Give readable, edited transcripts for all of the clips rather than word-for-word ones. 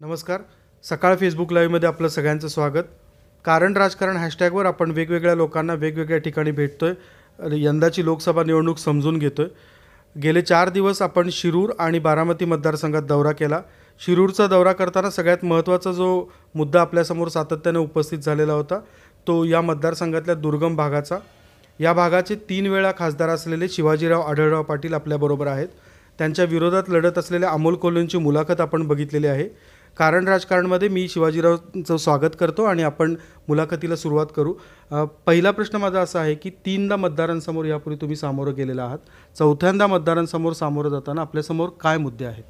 नमस्कार. सकाळ फेसबुक लाईव्हमध्ये आपलं सगळ्यांचं स्वागत. कारण राजकारण हॅशटॅगवर आपण वेगवेगळ्या लोकांना वेगवेगळ्या ठिकाणी भेटतोय. यंदाची लोकसभा निवडणूक समजून घेतोय. गेले 4 दिवस आपण शिरूर आणि बारामती मतदारसंघात दौरा केला. शिरूरचा दौरा करताना सगळ्यात महत्त्वाचा जो मुद्दा आपल्यासमोर सातत्याने उपस्थित झालेला होता तो या मतदारसंघातल्या दुर्गम भागाचा. या भागाचे 3 वेळा खासदार असलेले शिवाजीराव आढळराव पाटील आपल्याबरोबर आहेत. त्यांच्या विरोधात लढत असलेल्या अमोल कोल्हेंची मुलाखत आपण बघितलेली आहे. कारण राजकारणमध्ये मी शिवाजीरावचं स्वागत करतो आणि आपण मुलाखतीला सुरुवात करू. पहिला प्रश्न माझा असा आहे की 3दा मतदारांसमोर यापूर्वी तुम्ही सामोरं गेलेला आहात. चौथ्यांदा मतदारांसमोर सामोरं जाताना आपल्यासमोर काय मुद्दे आहेत?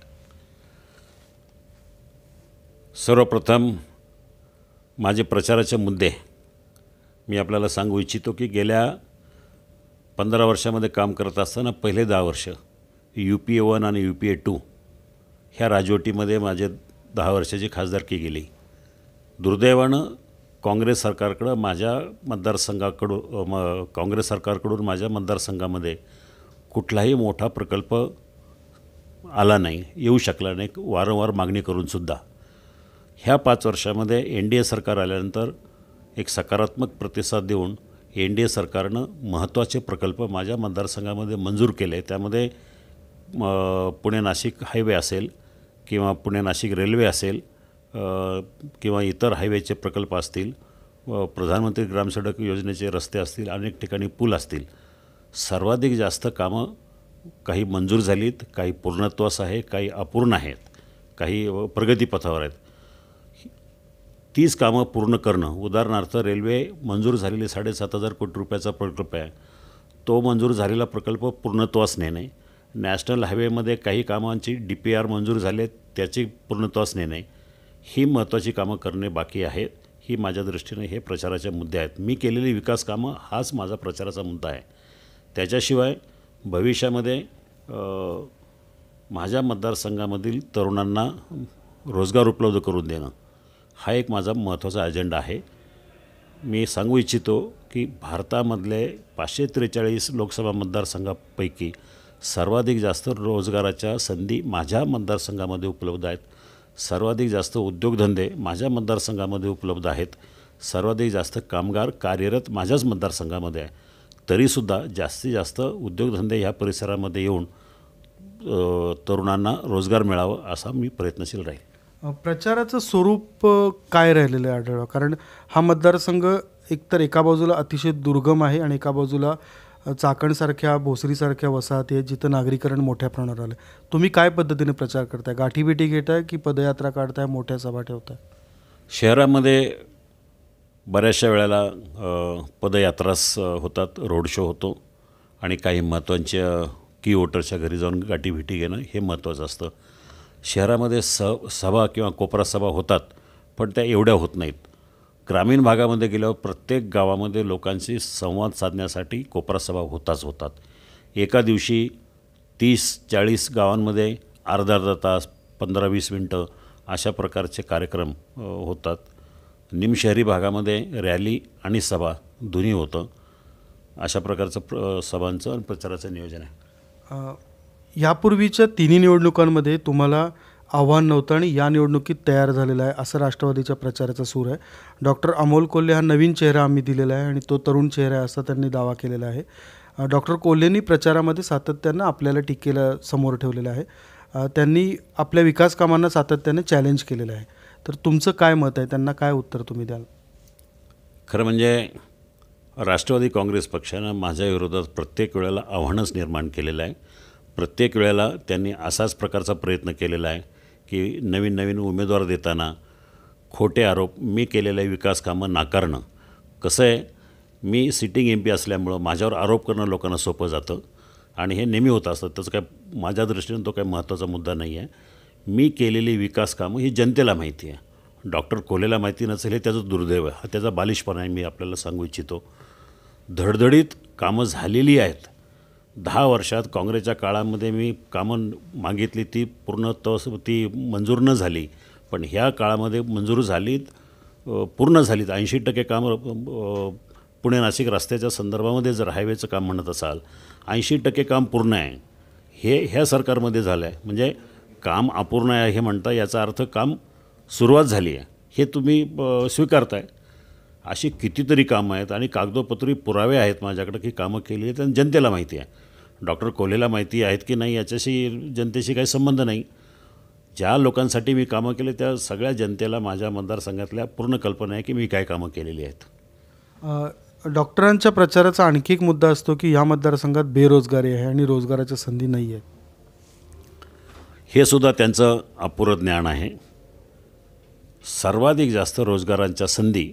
सर्वप्रथम माझे प्रचाराचे मुद्दे मी आपल्याला सांगू इच्छितो की गेल्या 15 वर्षामध्ये काम करत असताना पहिले 10 वर्ष UPA 1 आणि UPA 2 ह्या राजवटीमध्ये माझे 10 वर्षाची खासदारकी गेली. दुर्दैवानं काँग्रेस सरकारकडं काँग्रेस सरकारकडून माझ्या मतदारसंघामध्ये कुठलाही मोठा प्रकल्प आला नाही, येऊ शकला नाही, वारंवार मागणी करूनसुद्धा. ह्या 5 वर्षामध्ये NDA सरकार आल्यानंतर एक सकारात्मक प्रतिसाद देऊन NDA सरकारनं महत्त्वाचे प्रकल्प माझ्या मतदारसंघामध्ये मंजूर केले. त्यामध्ये पुणे नाशिक हायवे असेल किंवा पुणे नाशिक रेल्वे असेल किंवा इतर हायवेचे प्रकल्प असतील, प्रधानमंत्री ग्रामसडक योजनेचे रस्ते असतील, अनेक ठिकाणी पूल असतील. सर्वाधिक जास्त कामं काही मंजूर झालीत, काही पूर्णत्वास आहे, काही अपूर्ण आहेत, काही प्रगतीपथावर आहेत. 30 कामं पूर्ण करणं, उदाहरणार्थ रेल्वे मंजूर झालेली 7,500 कोटी रुपयाचा प्रकल्प आहे, तो मंजूर झालेला प्रकल्प पूर्णत्वास नेणे. नॅशनल हायवेमध्ये काही कामांची DPR मंजूर झाले, त्याची पूर्णत्वास नेणे, ही महत्त्वाची कामं करणे बाकी आहेत. ही माझ्या दृष्टीने हे प्रचाराचे मुद्दे आहेत. मी केलेली विकास कामं हाच माझा प्रचाराचा मुद्दा आहे. त्याच्याशिवाय भविष्यामध्ये माझ्या मतदारसंघामधील तरुणांना रोजगार उपलब्ध करून देणं हा एक माझा महत्त्वाचा अजेंडा आहे. मी सांगू इच्छितो की भारतामधले 543 लोकसभा मतदारसंघापैकी सर्वाधिक जास्त रोजगाराच्या संधी माझ्या मतदारसंघामध्ये उपलब्ध आहेत. सर्वाधिक जास्त उद्योगधंदे माझ्या मतदारसंघामध्ये उपलब्ध आहेत. सर्वाधिक जास्त कामगार कार्यरत माझ्याच मतदारसंघामध्ये आहे. तरीसुद्धा जास्तीत जास्त उद्योगधंदे ह्या परिसरामध्ये येऊन तरुणांना रोजगार मिळावं असा मी प्रयत्नशील राहील. प्रचाराचं स्वरूप काय राहिलेलं आहे आढळराव? कारण हा मतदारसंघ एकतर एका बाजूला अतिशय दुर्गम आहे आणि एका बाजूला चाकणसारख्या भोसरीसारख्या वसाहती आहेत जिथं नागरीकरण मोठ्या प्रमाणावर आलं. तुम्ही काय पद्धतीने प्रचार करताय? गाठीभेटी घेताय की पदयात्रा काढताय, मोठ्या सभा ठेवताय? शहरामध्ये बऱ्याचशा वेळेला पदयात्राच होतात, रोड शो होतो आणि काही महत्त्वाच्या की वोटरच्या घरी जाऊन गाठीभेटी घेणं हे महत्त्वाचं असतं. शहरामध्ये सभा किंवा कोपरा सभा होतात, पण त्या एवढ्या होत नाहीत. ग्रामीण भागामध्ये गेल्यावर प्रत्येक गावामध्ये लोकांशी संवाद साधण्यासाठी कोपरा सभा होतात. एका दिवशी 30-40 गावांमध्ये अर्धा तास, 15-20 मिनटं अशा प्रकारचे कार्यक्रम होतात. निमशहरी भागामध्ये रॅली आणि सभा दोन्ही होतं. अशा प्रकारचं सभांचं आणि प्रचाराचं नियोजन आहे. यापूर्वीच्या तिन्ही निवडणुकांमध्ये तुम्हाला आव्हान नव्हतं आणि या निवडणुकीत तयार झालेला आहे असं राष्ट्रवादीच्या प्रचाराचा सूर आहे. डॉक्टर अमोल कोल्हे हा नवीन चेहरा आम्ही दिलेला आहे आणि तो तरुण चेहरा आहे असा त्यांनी दावा केलेला आहे. डॉक्टर कोल्हेंनी प्रचारामध्ये सातत्यानं आपल्याला टीकेला समोर ठेवलेलं आहे. त्यांनी आपल्या विकास कामांना सातत्याने चॅलेंज केलेलं आहे. तर तुमचं काय मत आहे? त्यांना काय उत्तर तुम्ही द्याल? खरं म्हणजे राष्ट्रवादी काँग्रेस पक्षानं माझ्या विरोधात प्रत्येक वेळेला आव्हानच निर्माण केलेलं आहे. प्रत्येक वेळेला त्यांनी असाच प्रकारचा प्रयत्न केलेला आहे की नवीन उमेदवार देताना खोटे आरोप, मी केलेले विकास कामं नाकारणं. कसं आहे, मी सिटिंग MP असल्यामुळं माझ्यावर आरोप करणं लोकांना सोपं जातं आणि हे नेहमी होत असतं. त्याचं काय माझ्या दृष्टीनं तो काही महत्त्वाचा मुद्दा नाही आहे. मी केलेली विकास कामं ही जनतेला माहिती आहे. डॉक्टर कोल्हेला माहिती नसेल हे त्याचं दुर्दैव आहे, हा त्याचा बालिशपणा आहे. मी आपल्याला सांगू इच्छितो, धडधडीत कामं झालेली आहेत. 10 वर्षात काँग्रेसच्या काळामध्ये मी कामं मागितली, ती मंजूर न झाली, पण ह्या काळामध्ये मंजूर झालीत, पूर्ण झालीत. 80% कामं पुणे नाशिक रस्त्याच्या संदर्भामध्ये जर हायवेचं काम म्हणत असाल, 80% काम पूर्ण आहे. ह्या सरकारमध्ये झालं आहे. म्हणजे काम अपूर्ण आहे हे म्हणता, याचा अर्थ काम सुरुवात झाली आहे हे तुम्ही स्वीकारताय. अशी कितीतरी कामं आहेत आणि कागदोपत्री पुरावे आहेत माझ्याकडे की कामं केली आहेत आणि जनतेला माहिती आहे. डॉक्टर कोल्हेला माहिती आहेत की नाही याच्याशी जनतेशी काही संबंध नाही. ज्या लोकांसाठी मी कामं केले त्या सगळ्या जनतेला माझ्या मतदारसंघातल्या पूर्ण कल्पना आहे की मी काय कामं केलेली आहेत. डॉक्टरांच्या प्रचाराचा आणखी एक मुद्दा असतो की ह्या मतदारसंघात बेरोजगारी आहे आणि रोजगाराच्या संधी नाही आहेत. हे सुद्धा त्यांचं अपुरं ज्ञान आहे. सर्वाधिक जास्त रोजगारांच्या संधी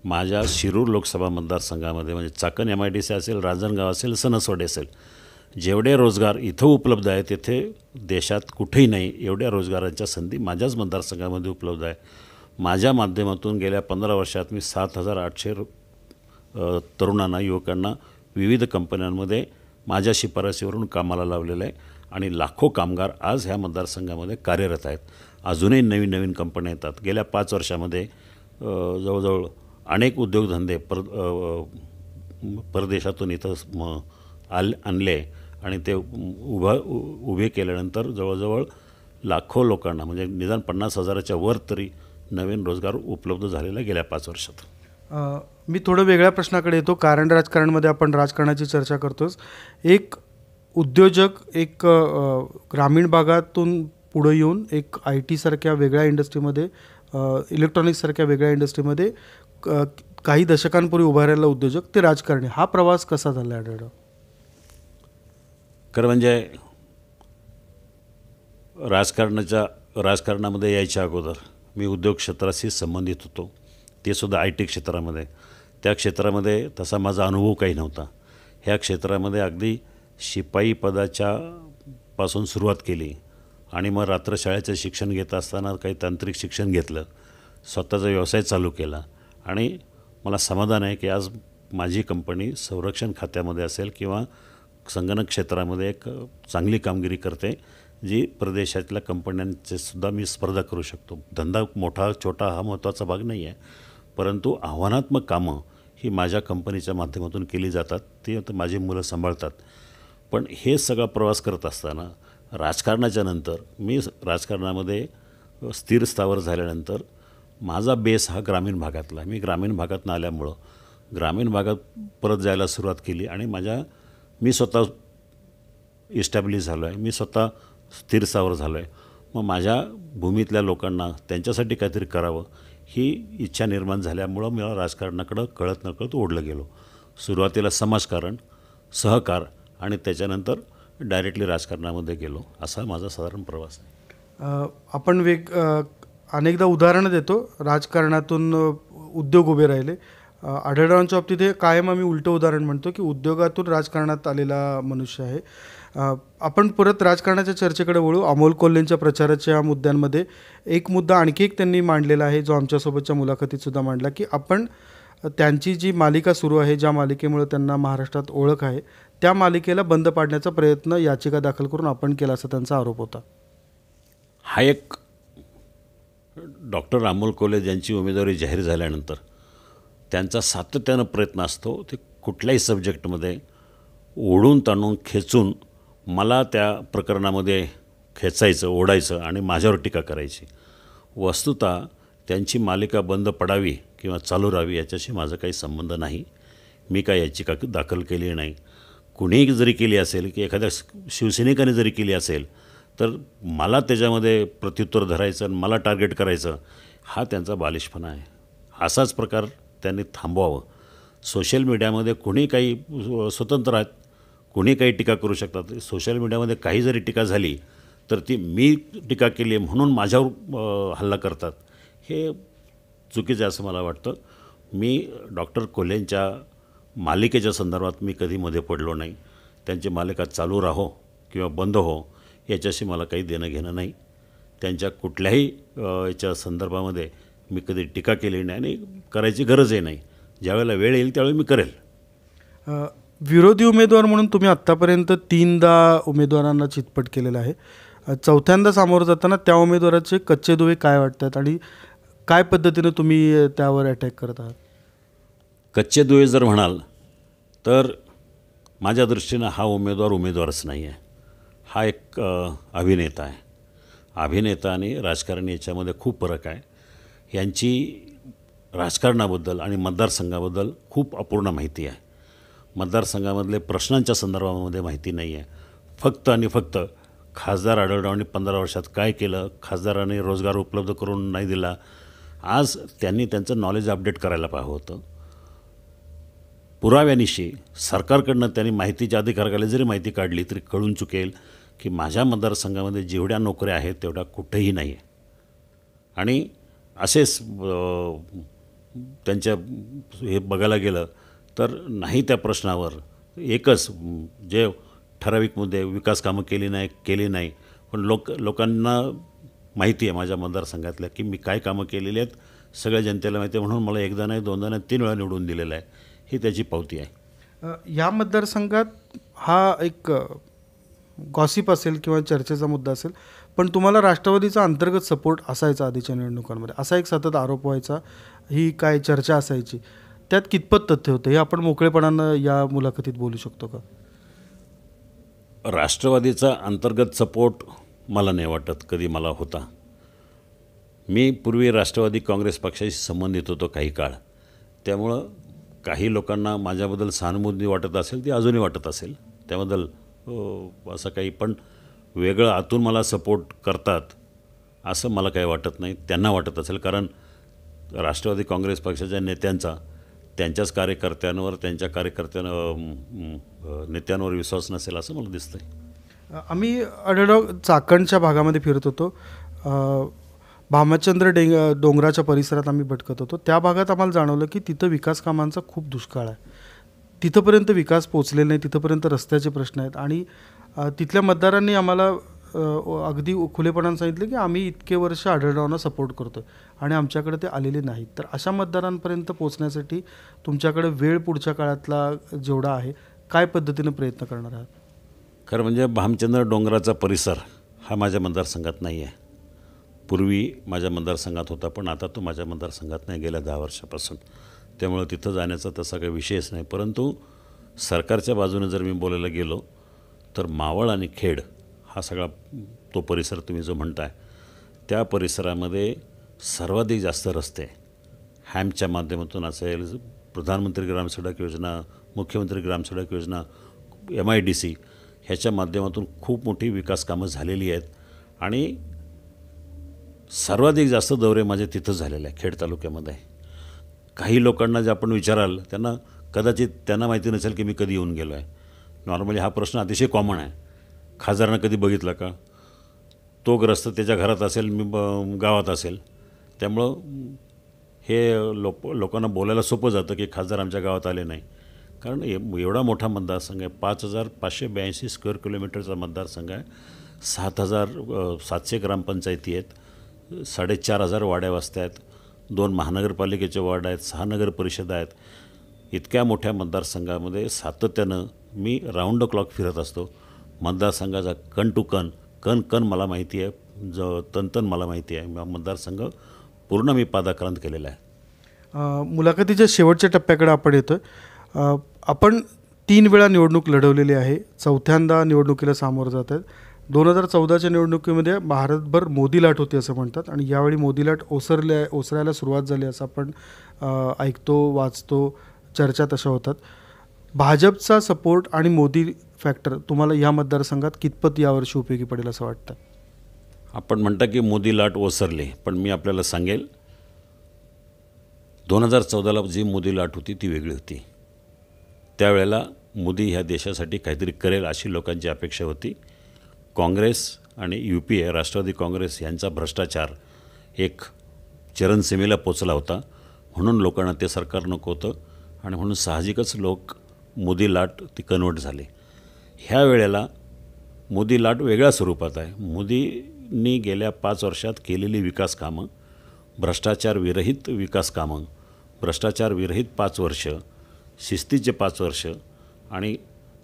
माझ्या शिरूर लोकसभा मतदारसंघामध्ये म्हणजे चाकण MIDC असेल, रांजणगाव असेल, सणसवाडी असेल, जेवढे रोजगार इथं उपलब्ध आहेत तिथे देशात कुठेही नाही एवढ्या रोजगारांच्या संधी माझ्याच मतदारसंघामध्ये उपलब्ध आहे. माझ्या माध्यमातून गेल्या 15 वर्षात मी 7,800 तरुणांना, युवकांना विविध कंपन्यांमध्ये माझ्या शिफारसीवरून कामाला लावलेलं आहे आणि लाखो कामगार आज ह्या मतदारसंघामध्ये कार्यरत आहेत. अजूनही नवीन नवीन कंपन्या येतात. गेल्या 5 वर्षामध्ये जवळजवळ अनेक उद्योगधंदे परदेशातून इथं आणले आणि ते उभे केल्यानंतर जवळजवळ लाखो लोकांना म्हणजे निदान 50,000च्या वर तरी नवीन रोजगार उपलब्ध झालेला गेल्या 5 वर्षात. मी थोडं वेगळ्या प्रश्नाकडे येतो. कारण राजकारणामध्ये आपण राजकारणाची चर्चा करतोच. एक उद्योजक एक ग्रामीण भागातून पुढे येऊन एक IT सारख्या वेगळ्या इंडस्ट्रीमध्ये, इलेक्ट्रॉनिक्ससारख्या वेगळ्या इंडस्ट्रीमध्ये काही दशकांपूर्वी उभारलेला उद्योजक ते राजकारणी, हा प्रवास कसा झाला आढळला? खरं म्हणजे राजकारणामध्ये यायच्या अगोदर मी उद्योग क्षेत्राशी संबंधित होतो, ते सुद्धा IT क्षेत्रामध्ये. त्या क्षेत्रामध्ये तसा माझा अनुभव काही नव्हता. ह्या क्षेत्रामध्ये अगदी शिपाई पासून सुरुवात केली आणि मग रात्रशाळेचं शिक्षण घेत असताना काही तांत्रिक शिक्षण घेतलं, स्वतःचा व्यवसाय चालू केला आणि मला समाधान आहे की आज माझी कंपनी संरक्षण खात्यामध्ये असेल किंवा संगणक क्षेत्रामध्ये एक चांगली कामगिरी करते, जी प्रदेशातल्या कंपन्यांचे सुद्धा मी स्पर्धा करू शकतो. धंदा मोठा छोटा हा महत्त्वाचा भाग नाही आहे, परंतु आव्हानात्मक कामं ही माझ्या कंपनीच्या माध्यमातून केली जातात, ती माझी मुलं सांभाळतात. पण हे सगळा प्रवास करत असताना राजकारणाच्या नंतर मी राजकारणामध्ये स्थिर स्थावर झाल्यानंतर माझा बेस हा ग्रामीण भागातला. मी ग्रामीण भागातून आल्यामुळं ग्रामीण भागात परत जायला सुरुवात केली आणि मी स्वतः इस्टॅब्लिश झालो आहे, मी स्वतः स्थिर स्थावर झालो आहे. मग माझ्या भूमीतल्या लोकांना त्यांच्यासाठी काहीतरी करावं ही इच्छा निर्माण झाल्यामुळं मला राजकारणाकडं कळत नकळत ओढलं गेलो. सुरुवातीला समाजकारण, सहकार आणि त्याच्यानंतर डायरेक्टली राजकारणामध्ये गेलो. असा माझा साधारण प्रवास आहे. आपण अनेकदा उदाहरणं देतो राजकारणातून उद्योग उभे राहिले. आढळरावांच्या बाबतीत हे कायम आम्ही उलटं उदाहरण म्हणतो की उद्योगातून राजकारणात आलेला मनुष्य आहे. आपण परत राजकारणाच्या चर्चेकडे वळू. अमोल कोल्हेंच्या प्रचाराच्या मुद्द्यांमध्ये एक मुद्दा आणखी एक त्यांनी मांडलेला आहे, जो आमच्यासोबतच्या मुलाखतीतसुद्धा मांडला, की आपण त्यांची जी मालिका सुरू आहे, ज्या मालिकेमुळे त्यांना महाराष्ट्रात ओळख आहे, त्या मालिकेला बंद पाडण्याचा प्रयत्न याचिका दाखल करून आपण केला असा त्यांचा आरोप होता. हा एक डॉक्टर अमोल कोल्हे ज्यांची उमेदवारी जाहीर झाल्यानंतर त्यांचा सातत्यानं प्रयत्न असतो, ते कुठल्याही सब्जेक्टमध्ये ओढून ताणून खेचून मला त्या प्रकरणामध्ये खेचायचं, ओढायचं आणि माझ्यावर टीका करायची. वस्तुतः त्यांची मालिका बंद पडावी किंवा चालू राहावी याच्याशी माझा काही संबंध नाही. मी काय याचिका दाखल केली नाही. कुणीही जरी केली असेल की एखाद्या शिवसैनिकाने जरी केली असेल तर मला त्याच्यामध्ये प्रत्युत्तर धरायचं आणि मला टार्गेट करायचं, हा त्यांचा बालिशपणा आहे. असाच प्रकार त्यांनी थांबवावं. सोशल मीडियामध्ये कुणी काही स्वतंत्र आहेत, कुणी काही टीका करू शकतात. सोशल मीडियामध्ये काही जरी टीका झाली तर ती मी टीका केली आहे म्हणून माझ्यावर हल्ला करतात, हे चुकीचं आहे असं मला वाटतं. मी डॉक्टर कोल्हेंच्या मालिकेच्या संदर्भात मी कधी मध्ये पडलो नाही. त्यांची मालिका चालू राहो किंवा बंद हो याच्याशी मला काही देणं घेणं नाही. त्यांच्या कुठल्याही याच्या संदर्भामध्ये मी कधी टीका केली नाही आणि करायची गरजही नाही. ज्यावेळेला वेळ येईल त्यावेळी मी करेल. विरोधी उमेदवार म्हणून तुम्ही आत्तापर्यंत 3दा उमेदवारांना चितपट केलेला आहे. चौथ्यांदा सामोरं जाताना त्या उमेदवाराचे कच्चे दुवे काय वाटतात आणि काय पद्धतीनं तुम्ही त्यावर अटॅक करत आहात? कच्चे दुवे जर म्हणाल तर माझ्या दृष्टीनं हा उमेदवारच नाही आहे. हा एक अभिनेता आहे अभिनेता आणि राजकारणी याच्यामध्ये खूप फरक आहे. यांची राजकारणाबद्दल आणि मतदारसंघाबद्दल खूप अपूर्ण माहिती आहे. मतदारसंघामधले प्रश्नांच्या संदर्भामध्ये माहिती नाही आहे. फक्त आणि फक्त खासदार आढळरावांनी 15 वर्षात काय केलं, खासदारांनी रोजगार उपलब्ध करून नाही दिला. आज त्यांनी त्यांचं नॉलेज अपडेट करायला पाहिजे होतं. पुराव्यानिशी सरकारकडनं त्यांनी माहितीच्या अधिकाऱ्याला जरी माहिती काढली तरी कळून चुकेल की माझ्या मतदारसंघामध्ये जेवढ्या नोकऱ्या आहेत तेवढ्या कुठेही नाही आहे. आणि असेच त्यांच्या हे बघायला गेलं तर नाही त्या प्रश्नावर एकच जे ठराविक मुद्दे, विकास कामं केली नाही पण लोकांना माहिती आहे माझ्या मतदारसंघातल्या की मी काय कामं केलेली आहेत, सगळ्या जनतेला माहिती आहे. म्हणून मला एकदा नाही, दोनदा नाही, 3 वेळा निवडून दिलेलं आहे. ही त्याची पावती आहे. या मतदारसंघात हा एक गॉसिप असेल किंवा चर्चेचा मुद्दा असेल, पण तुम्हाला राष्ट्रवादीचा अंतर्गत सपोर्ट असायचा आधीच्या निवडणुकांमध्ये, असा एक सतत आरोप व्हायचा, ही काय चर्चा असायची. त्यात कितपत तथ्य होतं हे आपण मोकळेपणानं या मुलाखतीत बोलू शकतो का? राष्ट्रवादीचा अंतर्गत सपोर्ट मला नाही वाटत कधी मला होता. मी पूर्वी राष्ट्रवादी काँग्रेस पक्षाशी संबंधित होतो काही काळ. त्यामुळं काही लोकांना माझ्याबद्दल सहानुभूती वाटत असेल, ती अजूनही वाटत असेल. त्याबद्दल असं काही, पण वेगळं आतून मला सपोर्ट करतात असं मला काही वाटत नाही. त्यांना वाटत असेल, कारण राष्ट्रवादी काँग्रेस पक्षाच्या नेत्यांचा त्यांच्याच कार्यकर्त्यांवर, नेत्यांवर विश्वास नसेल असं मला दिसतंय. आम्ही आढळराव चाकणच्या भागामध्ये फिरत होतो. भामचंद्र डोंगराच्या परिसरात आम्ही भटकत होतो. त्या भागात आम्हाला जाणवलं की तिथं विकास कामांचा खूप दुष्काळ आहे. तिथंपर्यंत विकास पोचलेला नाही, तिथंपर्यंत रस्त्याचे प्रश्न आहेत. आणि तिथल्या मतदारांनी आम्हाला अगदी खुलेपणानं सांगितलं की आम्ही इतके वर्ष आढळरावांना सपोर्ट करतो आणि आमच्याकडे ते आलेले नाहीत. तर अशा मतदारांपर्यंत पोचण्यासाठी तुमच्याकडे वेळ पुढच्या काळातला जेवढा आहे, काय पद्धतीनं प्रयत्न करणार आहात? खरं म्हणजे भामचंद्र डोंगराचा परिसर हा माझ्या मतदारसंघात नाही आहे. पूर्वी माझ्या मतदारसंघात होता, पण आता तो माझ्या मतदारसंघात नाही गेल्या 10 वर्षापासून. त्यामुळं तिथं जाण्याचा तसा काही विषयच नाही. परंतु सरकारच्या बाजूने जर मी बोलायला गेलो तर मावळ आणि खेड हा सगळा तो परिसर तुम्ही जो म्हणताय, त्या परिसरामध्ये सर्वाधिक जास्त रस्ते हॅम्पच्या माध्यमातून असेल, प्रधानमंत्री ग्रामसडक योजना, मुख्यमंत्री ग्रामसडक योजना, MIDC ह्याच्या माध्यमातून खूप मोठी विकास कामं झालेली आहेत. आणि सर्वाधिक जास्त दौरे माझे तिथं झालेले आहे, खेड तालुक्यामध्ये. काही लोकांना जे आपण विचाराल त्यांना कदाचित त्यांना माहिती नसेल की मी कधी येऊन गेलो आहे. नॉर्मली हा प्रश्न अतिशय कॉमन आहे. खासदारांना कधी बघितला का? तो ग्रस्त त्याच्या घरात असेल, मी गावात असेल. त्यामुळं हे लोकांना बोलायला सोपं जातं की खासदार आमच्या गावात आले नाही. कारण एवढा मोठा मतदारसंघ आहे, 5,582 स्क्वेअर किलोमीटरचा मतदारसंघ आहे. 7,700 ग्रामपंचायती आहेत, 4,500 वाड्या वस्त्या आहेत, 2 महानगरपालिकेचे वार्ड आहेत, 6 नगर परिषद आहेत. इतक्या मोठ्या मतदारसंघामध्ये सातत्यानं मी राऊंड द क्लॉक फिरत असतो. मतदारसंघाचा कण टू कण, कण कण मला माहिती आहे, तन मला माहिती आहे. मतदारसंघ पूर्ण मी पादाक्रांत केलेला आहे. मुलाखतीच्या शेवटच्या टप्प्याकडे आपण येतो आहे. आपण 3 वेळा निवडणूक लढवलेली आहे, 4थ्यांदा निवडणुकीला सामोरं जात आहेत. 2014च्या निवडणुकीमध्ये भारतभर मोदी लाट होती असं म्हणतात, आणि यावेळी मोदी लाट ओसरायला सुरुवात झाली असं आपण ऐकतो, वाचतो, चर्चा तशा होतात. भाजपचा सपोर्ट आणि मोदी फॅक्टर तुम्हाला या मतदारसंघात कितपत यावर्षी उपयोगी पडेल असं वाटतं? आपण म्हणता की मोदी लाट ओसरली, पण मी आपल्याला सांगेल 2014ला जी मोदी लाट होती ती वेगळी होती. त्यावेळेला मोदी ह्या देशासाठी काहीतरी करेल अशी लोकांची अपेक्षा होती. काँग्रेस आणि UPA राष्ट्रवादी काँग्रेस यांचा भ्रष्टाचार एक चरणसीमेला पोचला होता, म्हणून लोकांना ते सरकार नको होतं, आणि म्हणून साहजिकच लोक मोदी लाट ती कन्वर्ट झाली. ह्या वेळेला मोदी लाट वेगळ्या स्वरूपात आहे. मोदींनी गेल्या 5 वर्षात केलेली विकास कामं, भ्रष्टाचारविरहित विकास कामं, भ्रष्टाचारविरहित 5 वर्ष, शिस्तीचे 5 वर्ष, आणि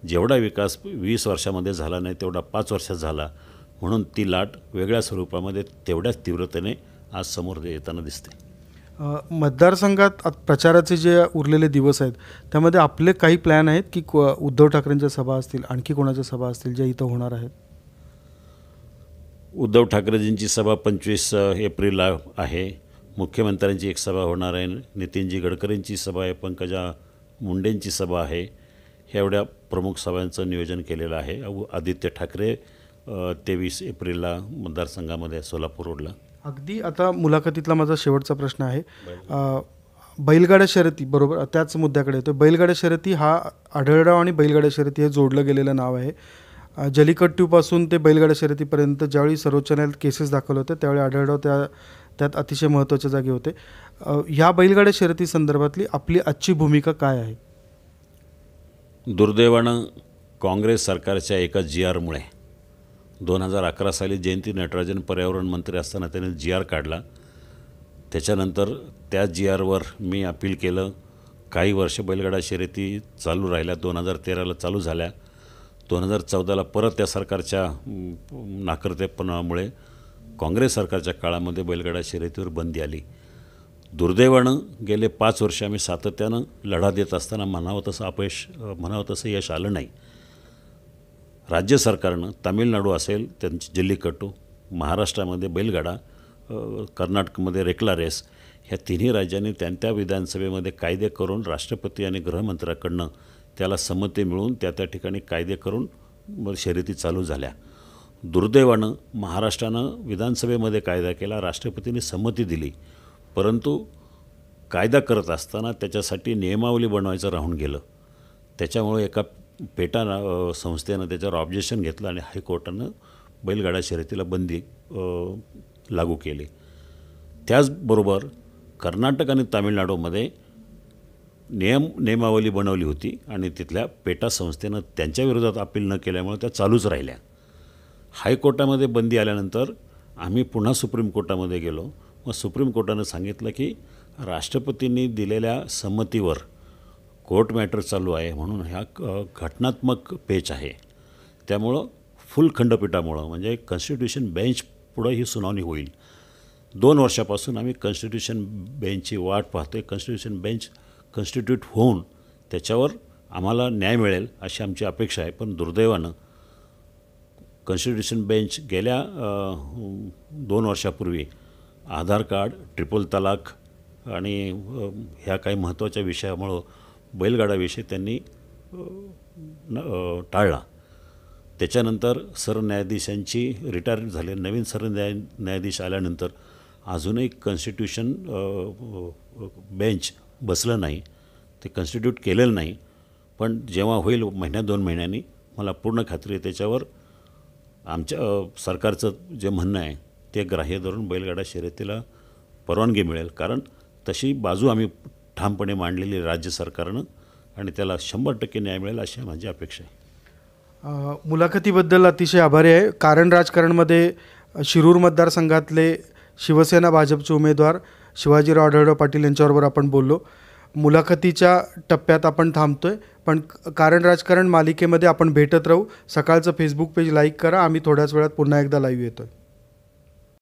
जेवढा विकास 20 वर्षामध्ये झाला नाही तेवढा 5 वर्षात झाला, म्हणून ती लाट वेगळ्या स्वरूपामध्ये तेवढ्याच तीव्रतेने आज समोर येताना दिसते. मतदारसंघात प्रचाराचे जे उरलेले दिवस आहेत त्यामध्ये आपले काही प्लॅन आहेत की उद्धव ठाकरेंच्या सभा असतील, आणखी कोणाच्या सभा असतील ज्या इथं होणार आहेत? उद्धव ठाकरेजींची सभा 25 एप्रिलला आहे. मुख्यमंत्र्यांची एक सभा होणार आहे. नितीनजी गडकरींची सभा आहे. पंकजा मुंडेंची सभा आहे. ह्या एवढ्या प्रमुख सभांचं नियोजन केलेलं आहे. आदित्य ठाकरे 23 एप्रिलला मतदारसंघामध्ये सोलापूर रोडला. अगदी आता मुलाखतीतला माझा शेवटचा प्रश्न आहे. बैलगाड्या शर्यती, बरोबर, त्याच मुद्द्याकडे येतो. बैलगाड्या शर्यती हा आढळराव आणि बैलगाड्या शर्यती हे जोडलं गेलेलं नाव आहे. जलीकट्टूपासून ते बैलगाड्या शर्यतीपर्यंत ज्यावेळी सर्वोच्च न्यायालयात केसेस दाखल होते त्यावेळी आढळराव त्यात अतिशय महत्त्वाच्या जागी होते. ह्या बैलगाड्या शर्यती संदर्भातली आपली आजची भूमिका काय आहे? दुर्दैवानं काँग्रेस सरकारच्या एका GRमुळे 2011 साली जयंती नटराजन पर्यावरण मंत्री असताना त्याने GR काढला. त्याच्यानंतर त्या GRवर मी अपील केलं. काही वर्ष बैलगाडा शर्यती चालू राहिल्या. 2013ला चालू झाल्या. 2014ला परत त्या सरकारच्या नाकर्तेपणामुळे काँग्रेस सरकारच्या काळामध्ये बैलगाडा शर्यतीवर बंदी आली. दुर्दैवानं गेले 5 वर्ष आम्ही सातत्यानं लढा देत असताना म्हणावं तसं यश आलं नाही. राज्य सरकारनं तामिळनाडू असेल त्यांची जल्लीकट्टू, महाराष्ट्रामध्ये बैलगाडा, कर्नाटकमध्ये रेकला रेस, ह्या तिन्ही राज्यांनी त्या विधानसभेमध्ये कायदे करून राष्ट्रपती आणि गृहमंत्र्याकडनं त्याला संमती मिळून त्या ठिकाणी कायदे करून शर्यती चालू झाल्या. दुर्दैवानं महाराष्ट्रानं विधानसभेमध्ये कायदा केला, राष्ट्रपतींनी संमती दिली, परंतु कायदा करत असताना त्याच्यासाठी नियमावली बनवायचं राहून गेलं. त्याच्यामुळे एका पेटा संस्थेनं त्याच्यावर ऑब्जेक्शन घेतलं आणि हायकोर्टानं बैलगाडा शर्यतीला बंदी लागू केली. त्याचबरोबर कर्नाटक आणि तामिळनाडूमध्ये नियमावली बनवली होती आणि तिथल्या पेटा संस्थेनं त्यांच्या विरोधात अपील न केल्यामुळे त्या चालूच राहिल्या. हायकोर्टामध्ये बंदी आल्यानंतर आम्ही पुन्हा सुप्रीम कोर्टामध्ये गेलो. मग सुप्रीम कोर्टानं सांगितलं की राष्ट्रपतींनी दिलेल्या संमतीवर कोर्ट मॅटर चालू आहे म्हणून ह्या घटनात्मक पेच आहे. त्यामुळं फुल खंडपीठामुळं म्हणजे कॉन्स्टिट्यूशन बेंच पुढं ही सुनावणी होईल. 2 वर्षापासून आम्ही कॉन्स्टिट्यूशन बेंचची वाट पाहतो आहे. कॉन्स्टिट्यूशन बेंच कॉन्स्टिट्यूट होऊन त्याच्यावर आम्हाला न्याय मिळेल अशी आमची अपेक्षा आहे. पण दुर्दैवानं कॉन्स्टिट्यूशन बेंच गेल्या 2 वर्षापूर्वी आधार कार्ड, ट्रिपल तलाक आणि ह्या काही महत्त्वाच्या विषयामुळं बैलगाडाविषयी त्यांनी टाळला. त्याच्यानंतर सरन्यायाधीशांची रिटायर झाले, नवीन सरन्यायाधीश आल्यानंतर अजूनही कॉन्स्टिट्यूशन बेंच बसलं नाही, ते कॉन्स्टिट्यूट केलेलं नाही. पण जेव्हा होईल 1-2 महिन्यांनी मला पूर्ण खात्री आहे त्याच्यावर आमच्या सरकारचं जे म्हणणं आहे ते ग्राह्य धरून बैलगाडा शर्यतीला परवानगी मिळेल. कारण तशी बाजू आम्ही ठामपणे मांडलेली राज्य सरकारनं आणि त्याला 100% न्याय मिळेल अशी माझी अपेक्षा आहे. मुलाखतीबद्दल अतिशय आभारी आहे. कारण राजकारणमध्ये शिरूर मतदारसंघातले शिवसेना भाजपचे उमेदवार शिवाजीराव आढळराव पाटील यांच्याबरोबर आपण बोललो. मुलाखतीच्या टप्प्यात आपण थांबतोय, पण कारण राजकारण मालिकेमध्ये आपण भेटत राहू. सकाळचं फेसबुक पेज लाईक करा. आम्ही थोड्याच वेळात पुन्हा एकदा लाईव्ह येतोय.